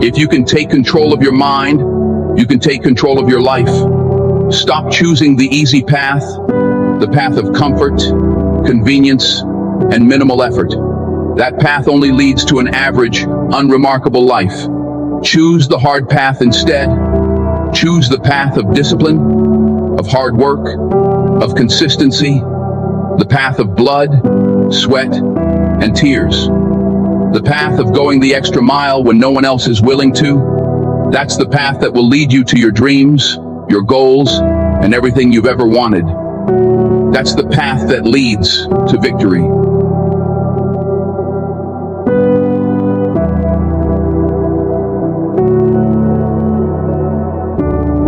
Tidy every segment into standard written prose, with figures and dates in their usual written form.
If you can take control of your mind, you can take control of your life. Stop choosing the easy path, the path of comfort, convenience, and minimal effort. That path only leads to an average, unremarkable life. Choose the hard path instead. Choose the path of discipline, of hard work, of consistency, the path of blood, sweat, and tears. The path of going the extra mile when no one else is willing to. That's the path that will lead you to your dreams, your goals, and everything you've ever wanted. That's the path that leads to victory.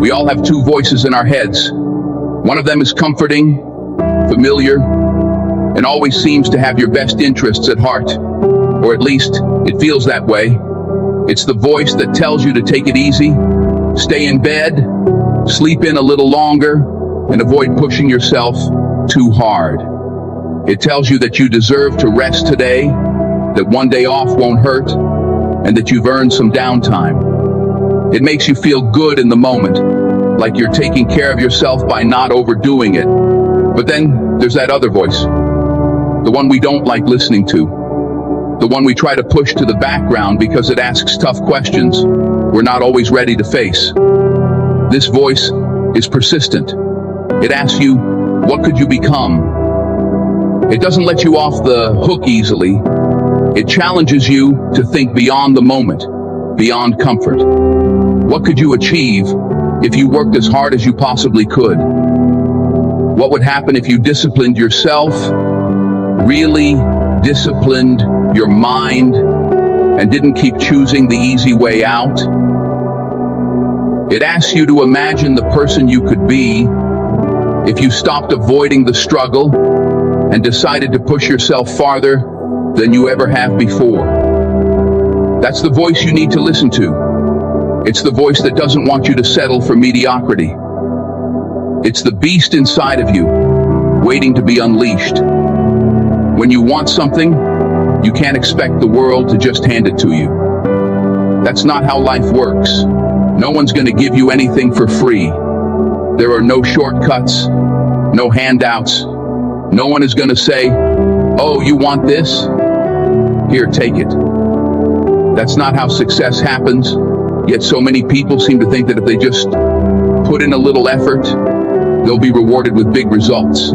We all have two voices in our heads. One of them is comforting, familiar, and always seems to have your best interests at heart. Or at least, it feels that way. It's the voice that tells you to take it easy, stay in bed, sleep in a little longer, and avoid pushing yourself too hard. It tells you that you deserve to rest today, that one day off won't hurt, and that you've earned some downtime. It makes you feel good in the moment, like you're taking care of yourself by not overdoing it. But then there's that other voice, the one we don't like listening to, the one we try to push to the background because it asks tough questions we're not always ready to face. This voice is persistent. It asks you, what could you become? It doesn't let you off the hook easily. It challenges you to think beyond the moment, beyond comfort. What could you achieve if you worked as hard as you possibly could? What would happen if you disciplined yourself, really disciplined your mind, and didn't keep choosing the easy way out? It asks you to imagine the person you could be if you stopped avoiding the struggle and decided to push yourself farther than you ever have before. That's the voice you need to listen to. It's the voice that doesn't want you to settle for mediocrity. It's the beast inside of you, waiting to be unleashed. When you want something, you can't expect the world to just hand it to you. That's not how life works. No one's going to give you anything for free. There are no shortcuts, no handouts. No one is going to say, oh, you want this? Here, take it. That's not how success happens. Yet so many people seem to think that if they just put in a little effort, they'll be rewarded with big results.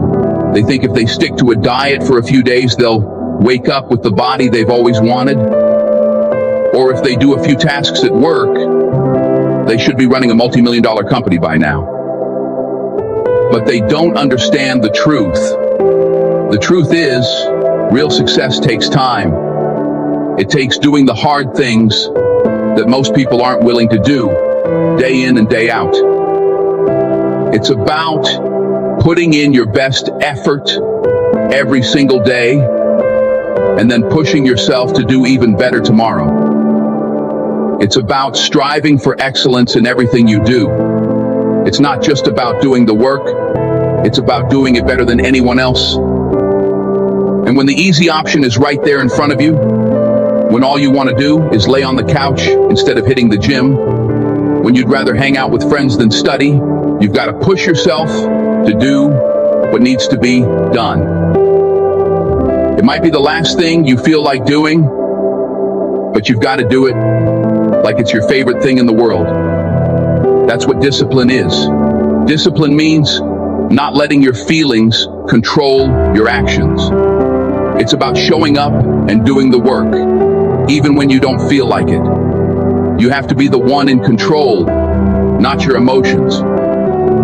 They think if they stick to a diet for a few days, they'll wake up with the body they've always wanted. Or if they do a few tasks at work, they should be running a multi-million-dollar company by now. But they don't understand the truth. The truth is, real success takes time. It takes doing the hard things that most people aren't willing to do, day in and day out. It's about putting in your best effort every single day and then pushing yourself to do even better tomorrow. It's about striving for excellence in everything you do. It's not just about doing the work, it's about doing it better than anyone else. And when the easy option is right there in front of you, when all you want to do is lay on the couch instead of hitting the gym, when you'd rather hang out with friends than study, you've got to push yourself to do what needs to be done. It might be the last thing you feel like doing, but you've got to do it like it's your favorite thing in the world. That's what discipline is. Discipline means not letting your feelings control your actions. It's about showing up and doing the work, even when you don't feel like it. You have to be the one in control, not your emotions.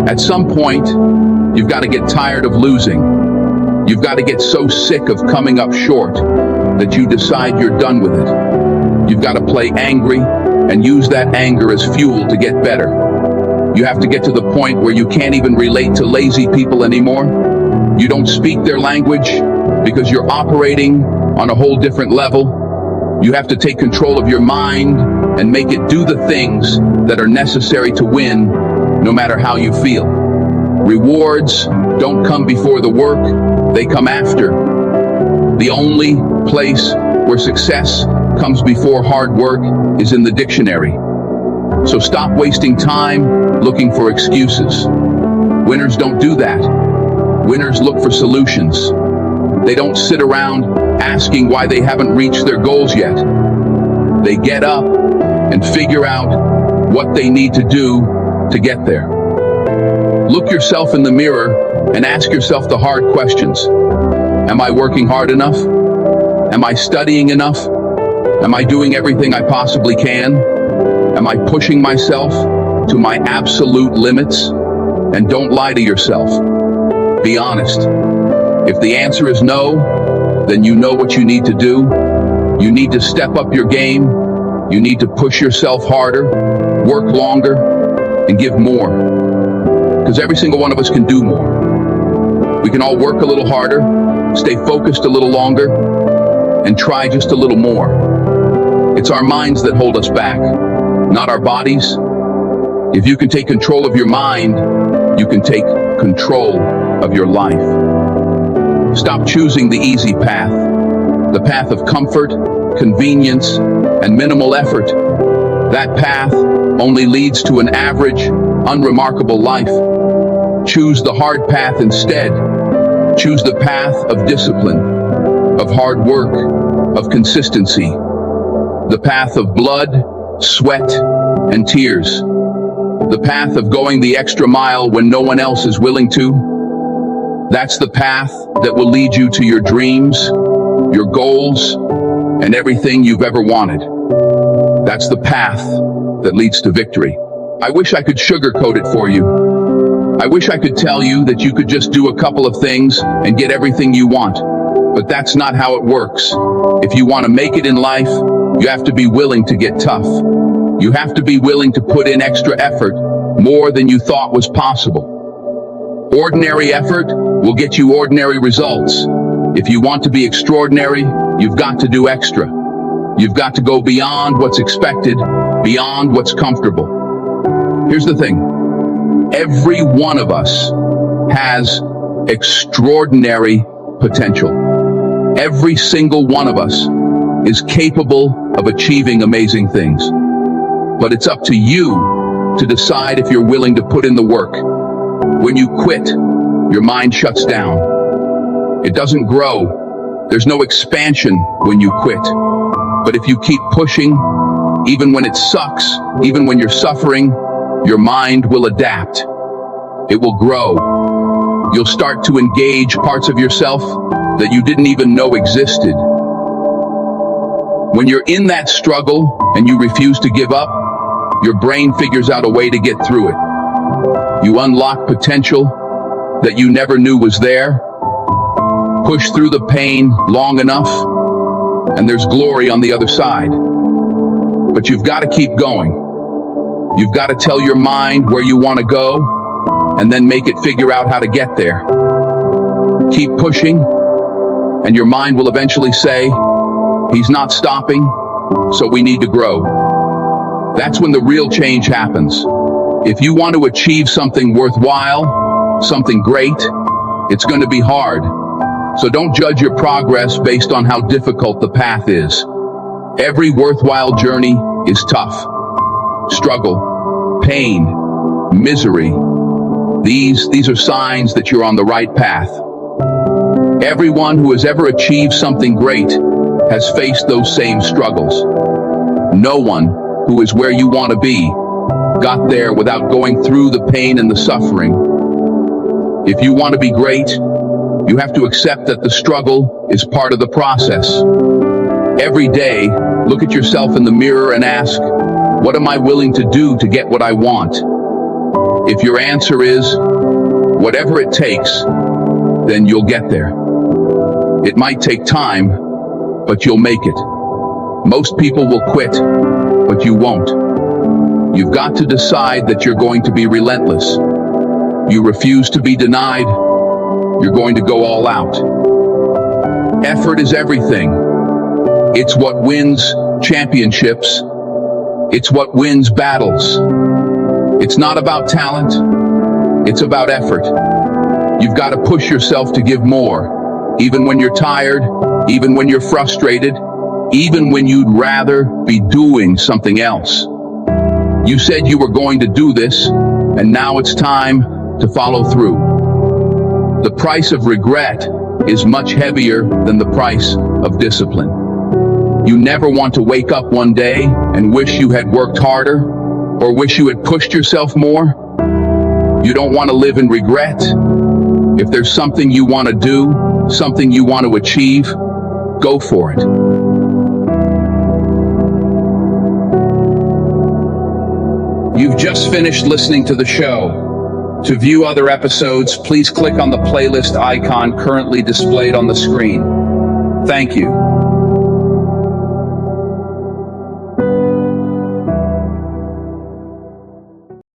At some point, you've got to get tired of losing. You've got to get so sick of coming up short that you decide you're done with it. You've got to play angry and use that anger as fuel to get better. You have to get to the point where you can't even relate to lazy people anymore. You don't speak their language because you're operating on a whole different level. You have to take control of your mind and make it do the things that are necessary to win, no matter how you feel. Rewards don't come before the work, they come after. The only place where success comes before hard work is in the dictionary. So stop wasting time looking for excuses. Winners don't do that. Winners look for solutions. They don't sit around asking why they haven't reached their goals yet. They get up and figure out what they need to do to get there. Look yourself in the mirror and ask yourself the hard questions. Am I working hard enough? Am I studying enough? Am I doing everything I possibly can? Am I pushing myself to my absolute limits? And don't lie to yourself. Be honest. If the answer is no, then you know what you need to do. You need to step up your game. You need to push yourself harder, work longer, and give more. Because every single one of us can do more. We can all work a little harder, stay focused a little longer, and try just a little more. It's our minds that hold us back, not our bodies. If you can take control of your mind, you can take control of your life. Stop choosing the easy path, the path of comfort, convenience, and minimal effort. That path only leads to an average, unremarkable life. Choose the hard path instead. Choose the path of discipline, of hard work, of consistency. The path of blood, sweat, and tears. The path of going the extra mile when no one else is willing to. That's the path that will lead you to your dreams, your goals, and everything you've ever wanted. That's the path that leads to victory. I wish I could sugarcoat it for you. I wish I could tell you that you could just do a couple of things and get everything you want. But that's not how it works. If you want to make it in life, you have to be willing to get tough. You have to be willing to put in extra effort, more than you thought was possible. Ordinary effort will get you ordinary results. If you want to be extraordinary, you've got to do extra. You've got to go beyond what's expected, beyond what's comfortable. Here's the thing. Every one of us has extraordinary potential. Every single one of us is capable of achieving amazing things. But it's up to you to decide if you're willing to put in the work. When you quit, your mind shuts down. It doesn't grow. There's no expansion when you quit. But if you keep pushing, even when it sucks, even when you're suffering, your mind will adapt. It will grow. You'll start to engage parts of yourself that you didn't even know existed. When you're in that struggle and you refuse to give up, your brain figures out a way to get through it. You unlock potential that you never knew was there. Push through the pain long enough, and there's glory on the other side. But you've got to keep going. You've got to tell your mind where you want to go, and then make it figure out how to get there. Keep pushing, and your mind will eventually say, he's not stopping, so we need to grow. That's when the real change happens. If you want to achieve something worthwhile, something great, it's going to be hard. So don't judge your progress based on how difficult the path is. Every worthwhile journey is tough. Struggle, pain, misery. These are signs that you're on the right path. Everyone who has ever achieved something great has faced those same struggles. No one who is where you want to be got there without going through the pain and the suffering. If you want to be great, you have to accept that the struggle is part of the process. Every day, look at yourself in the mirror and ask, what am I willing to do to get what I want? If your answer is, whatever it takes, then you'll get there. It might take time, but you'll make it. Most people will quit, but you won't. You've got to decide that you're going to be relentless. You refuse to be denied. You're going to go all out. Effort is everything. It's what wins championships. It's what wins battles. It's not about talent. It's about effort. You've got to push yourself to give more, even when you're tired, even when you're frustrated, even when you'd rather be doing something else. You said you were going to do this, and now it's time to follow through. The price of regret is much heavier than the price of discipline. You never want to wake up one day and wish you had worked harder or wish you had pushed yourself more. You don't want to live in regret. If there's something you want to do, something you want to achieve, go for it. You've just finished listening to the show. To view other episodes, please click on the playlist icon currently displayed on the screen. Thank you.